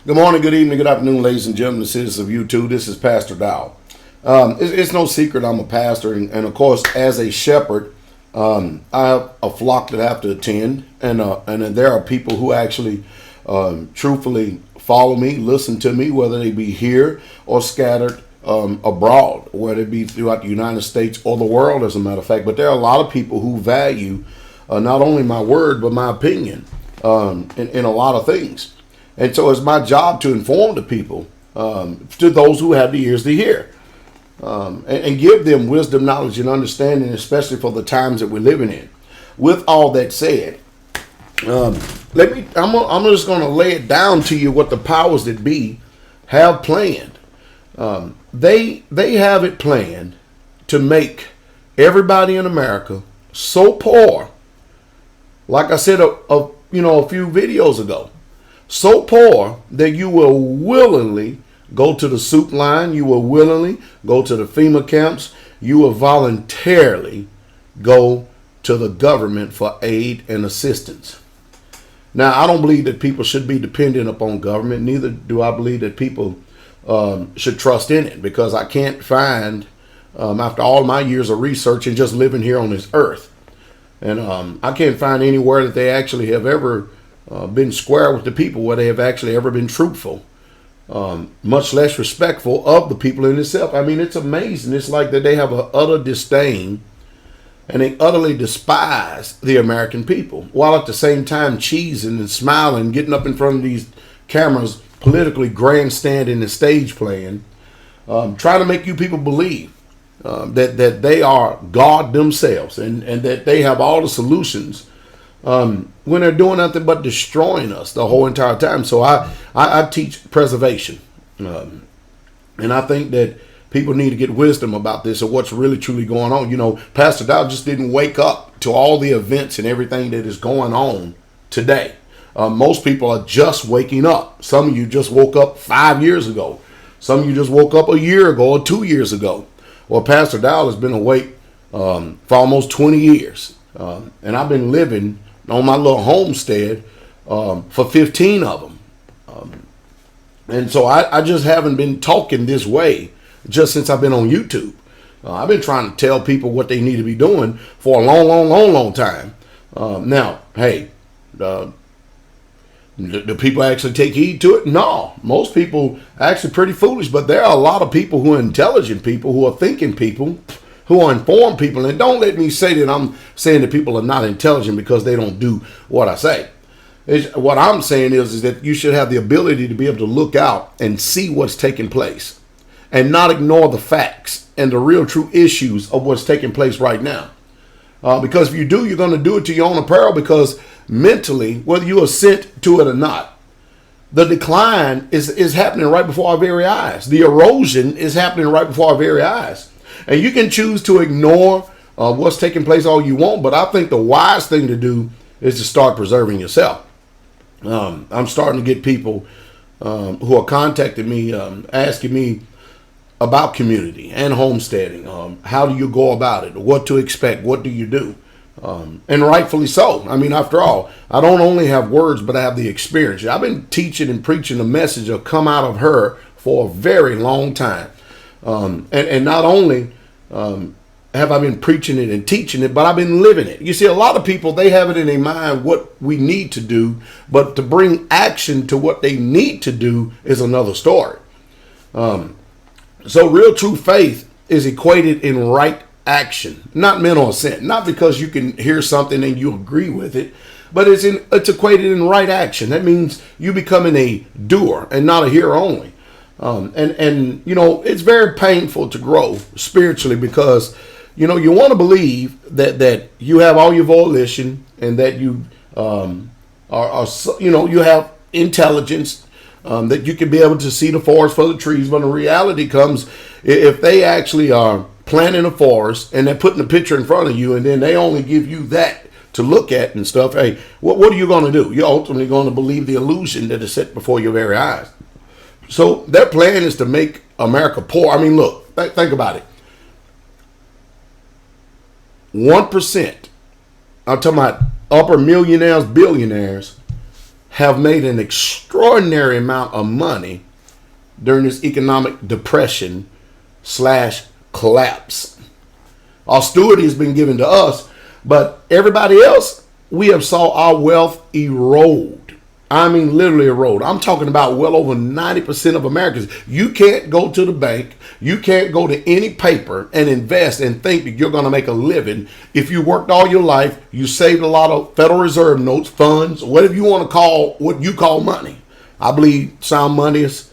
Good morning, good evening, good afternoon, ladies and gentlemen, the citizens of YouTube. This is Pastor Dow. It's no secret I'm a pastor, and of course, as a shepherd, I have a flock that I have to attend, and there are people who actually truthfully follow me, listen to me, whether they be here or scattered abroad, whether it be throughout the United States or the world, as a matter of fact. But there are a lot of people who value not only my word, but my opinion in a lot of things. And so it's my job to inform the people, to those who have the ears to hear, and give them wisdom, knowledge, and understanding, especially for the times that we're living in. With all that said, I'm just going to lay it down to you what the powers that be have planned. They have it planned to make everybody in America so poor, like I said a few videos ago, so poor that you will willingly go to the soup line, you will willingly go to the FEMA camps, you will voluntarily go to the government for aid and assistance. Now, I don't believe that people should be dependent upon government, neither do I believe that people should trust in it, because I can't find, after all my years of research and just living here on this earth, and I can't find anywhere that they actually have ever been square with the people, where they have actually ever been truthful, much less respectful of the people in itself. I mean, it's amazing. It's like that they have an utter disdain and they utterly despise the American people, while at the same time cheesing and smiling, getting up in front of these cameras, politically grandstanding and stage playing, trying to make you people believe that they are God themselves, and that they have all the solutions, when they're doing nothing but destroying us the whole entire time. So I teach preservation. And I think that people need to get wisdom about this, of what's really truly going on. You know, Pastor Dow just didn't wake up to all the events and everything that is going on today. Most people are just waking up. Some of you just woke up 5 years ago. Some of you just woke up a year ago or 2 years ago. Well, Pastor Dow has been awake for almost 20 years. And I've been living on my little homestead for 15 of them. And so I just haven't been talking this way just since I've been on YouTube. I've been trying to tell people what they need to be doing for a long time. Now, hey, do people actually take heed to it? No. Most people are actually pretty foolish, but there are a lot of people who are intelligent people, who are thinking people, who are informed people. And don't let me say that I'm saying that people are not intelligent because they don't do what I say. What I'm saying is that you should have the ability to be able to look out and see what's taking place, and not ignore the facts and the real true issues of what's taking place right now. Because if you do, you're going to do it to your own apparel, because mentally, whether you assent to it or not, the decline is happening right before our very eyes. The erosion is happening right before our very eyes. And you can choose to ignore what's taking place all you want, but I think the wise thing to do is to start preserving yourself. I'm starting to get people who are contacting me, asking me about community and homesteading. How do you go about it? What to expect? What do you do? And rightfully so. I mean, after all, I don't only have words, but I have the experience. I've been teaching and preaching the message of come out of her for a very long time. And not only have I been preaching it and teaching it, but I've been living it. You see, a lot of people, they have it in their mind what we need to do, but to bring action to what they need to do is another story. So real true faith is equated in right action, not mental assent. Not because you can hear something and you agree with it, but it's equated in right action. That means you becoming a doer and not a hearer only. And you know, it's very painful to grow spiritually, because you know, you want to believe that you have all your volition, and that you you have intelligence, that you can be able to see the forest for the trees. But the reality comes, if they actually are planting a forest and they're putting a picture in front of you, and then they only give you that to look at and stuff, hey, what are you going to do? You're ultimately going to believe the illusion that is set before your very eyes. So their plan is to make America poor. I mean, look, think about it. 1%, I'm talking about upper millionaires, billionaires, have made an extraordinary amount of money during this economic depression slash collapse. Our stewardship has been given to us, but everybody else, we have saw our wealth erode. I mean, literally erode. I'm talking about well over 90% of Americans. You can't go to the bank. You can't go to any paper and invest and think that you're going to make a living. If you worked all your life, you saved a lot of Federal Reserve notes, funds, whatever you want to call what you call money. I believe sound money is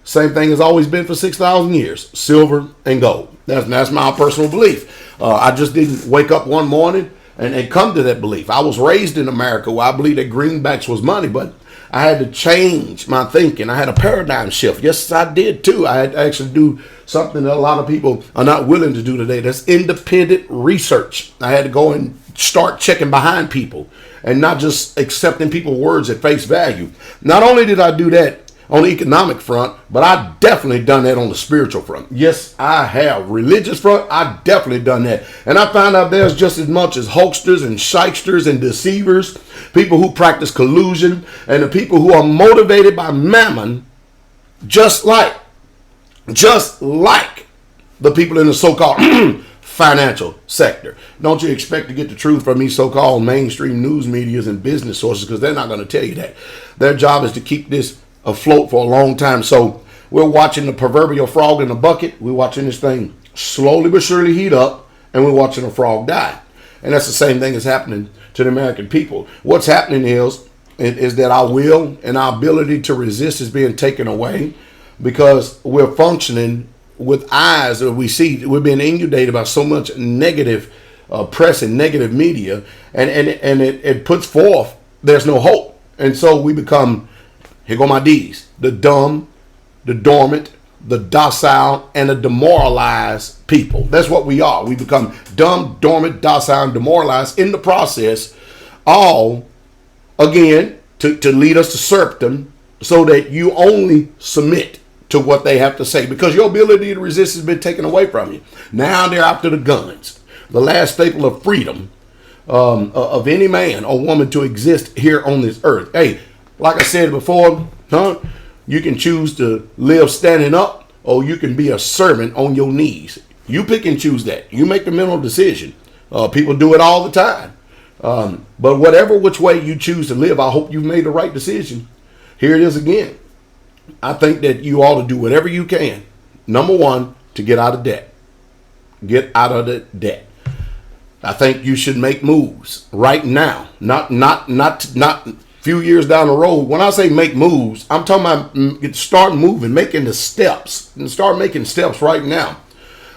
same thing has always been for 6,000 years, silver and gold. That's my personal belief. I just didn't wake up one morning and come to that belief. I was raised in America where I believed that greenbacks was money, but I had to change my thinking. I had a paradigm shift. Yes, I did too. I had to actually do something that a lot of people are not willing to do today. That's independent research. I had to go and start checking behind people and not just accepting people's words at face value. Not only did I do that on the economic front, but I definitely done that on the spiritual front. Yes, I have. Religious front, I definitely done that. And I found out there's just as much as hoaxers and shysters and deceivers, people who practice collusion, and the people who are motivated by mammon, just like the people in the so-called financial sector. Don't you expect to get the truth from these so-called mainstream news medias and business sources, because they're not going to tell you that. Their job is to keep this afloat for a long time. So we're watching the proverbial frog in the bucket. We're watching this thing slowly but surely heat up, and we're watching a frog die. And that's the same thing that's happening to the American people. What's happening is that our will and our ability to resist is being taken away because we're functioning with eyes that we see. We're being inundated by so much negative press and negative media, and it puts forth there's no hope. And so we become, here go my D's, the dumb, the dormant, the docile, and the demoralized people. That's what we are. We become dumb, dormant, docile, and demoralized in the process, all, again, to lead us to serfdom, so that you only submit to what they have to say, because your ability to resist has been taken away from you. Now they're after the guns, the last staple of freedom of any man or woman to exist here on this earth. Hey, like I said before, you can choose to live standing up, or you can be a servant on your knees. You pick and choose that. You make the mental decision. People do it all the time. But whatever which way you choose to live, I hope you've made the right decision. Here it is again. I think that you ought to do whatever you can. Number one, to get out of debt. Get out of the debt. I think you should make moves right now, not few years down the road. When I say make moves, I'm talking about start moving, making the steps, and start making steps right now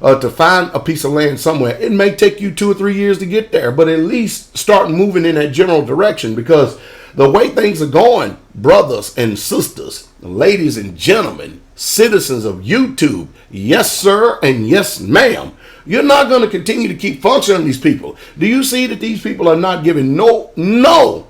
to find a piece of land somewhere. It may take you 2 or 3 years to get there, but at least start moving in that general direction, because the way things are going, brothers and sisters, ladies and gentlemen, citizens of YouTube, yes sir and yes ma'am, you're not going to continue to keep functioning these people. Do you see that these people are not giving no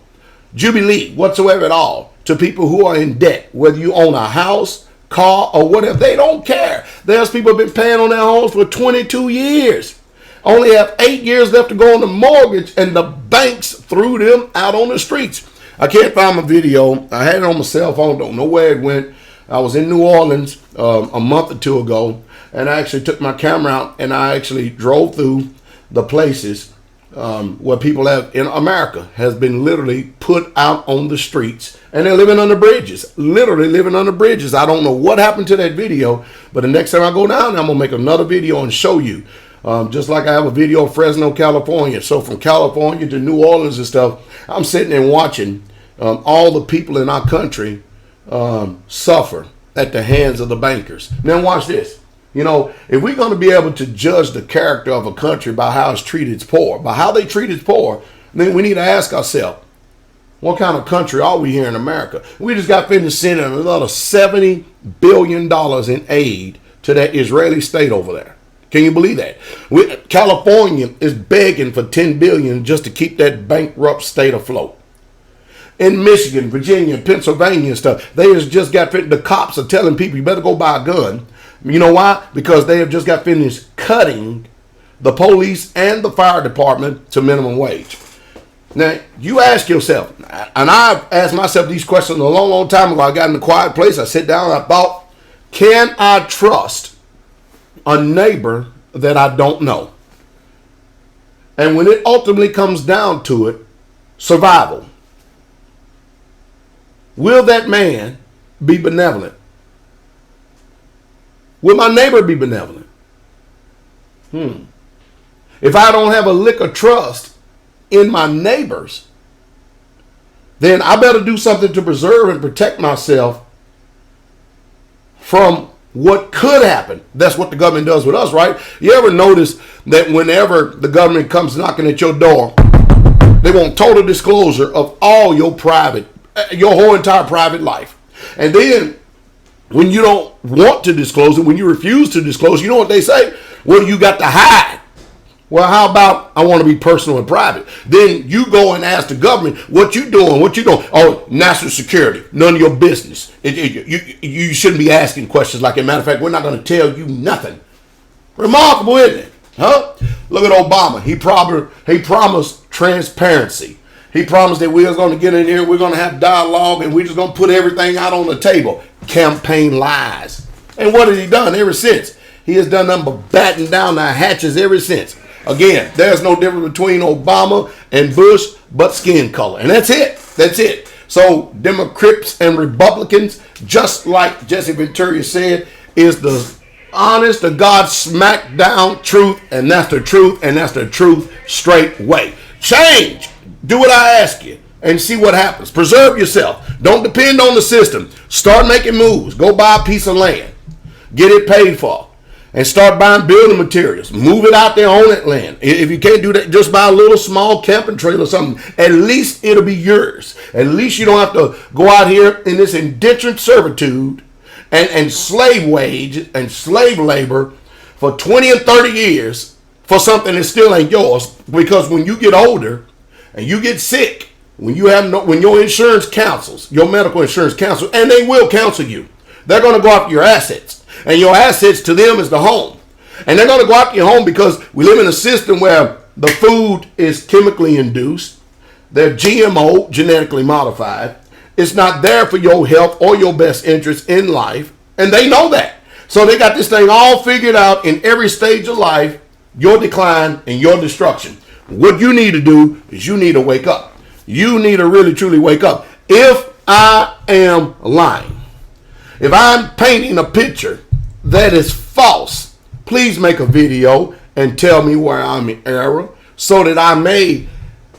jubilee whatsoever at all to people who are in debt, whether you own a house, car, or whatever? They don't care. There's people who have been paying on their homes for 22 years. Only have 8 years left to go on the mortgage, and the banks threw them out on the streets. I can't find my video. I had it on my cell phone. Don't know where it went. I was in New Orleans a month or two ago, and I actually took my camera out and I actually drove through the places where people have in America has been literally put out on the streets, and they're living under bridges, literally living under bridges. I don't know what happened to that video, but the next time I go down there, I'm gonna make another video and show you. Just like I have a video of Fresno, California. So from California to New Orleans and stuff, I'm sitting and watching all the people in our country suffer at the hands of the bankers. Now watch this. You know, if we're going to be able to judge the character of a country by how it's treated its poor, by how they treat its poor, then we need to ask ourselves, what kind of country are we here in America? We just got finished sending another $70 billion in aid to that Israeli state over there. Can you believe that? California is begging for $10 billion just to keep that bankrupt state afloat. In Michigan, Virginia, Pennsylvania and stuff, they just got finished. The cops are telling people you better go buy a gun. You know why? Because they have just got finished cutting the police and the fire department to minimum wage. Now, you ask yourself, and I asked myself these questions a long, long time ago. I got in a quiet place. I sit down and I thought, can I trust a neighbor that I don't know? And when it ultimately comes down to it, survival. Will that man be benevolent? Will my neighbor be benevolent? If I don't have a lick of trust in my neighbors, then I better do something to preserve and protect myself from what could happen. That's what the government does with us, right? You ever notice that whenever the government comes knocking at your door, they want total disclosure of all your whole entire private life. And then when you don't want to disclose it, when you refuse to disclose, you know what they say? What do you got to hide? Well, how about I want to be personal and private? Then you go and ask the government, what you doing? What you doing? Oh, national security. None of your business. You shouldn't be asking questions like that. Matter of fact, we're not going to tell you nothing. Remarkable, isn't it? Huh? Look at Obama. He promised transparency. He promised that we was going to get in here, we're going to have dialogue, and we're just going to put everything out on the table. Campaign lies. And what has he done ever since? He has done nothing but batten down the hatches ever since. Again, there's no difference between Obama and Bush but skin color. And that's it. That's it. So Democrats and Republicans, just like Jesse Ventura said, is the honest to God smack down truth. And that's the truth. And that's the truth straight way. Change. Do what I ask you and see what happens. Preserve yourself. Don't depend on the system. Start making moves. Go buy a piece of land. Get it paid for. And start buying building materials. Move it out there on that land. If you can't do that, just buy a little small camping trailer or something. At least it'll be yours. At least you don't have to go out here in this indentured servitude and slave wage and slave labor for 20 and 30 years for something that still ain't yours. Because when you get older and you get sick, when your insurance counsels, your medical insurance counsels, and they will counsel you, they're going to go after your assets. And your assets to them is the home. And they're going to go after your home because we live in a system where the food is chemically induced. They're GMO, genetically modified. It's not there for your health or your best interest in life. And they know that. So they got this thing all figured out in every stage of life, your decline and your destruction. What you need to do is you need to wake up. You need to really, truly wake up. If I am lying, if I'm painting a picture that is false, please make a video and tell me where I'm in error so that I may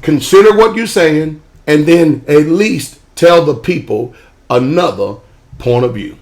consider what you're saying and then at least tell the people another point of view.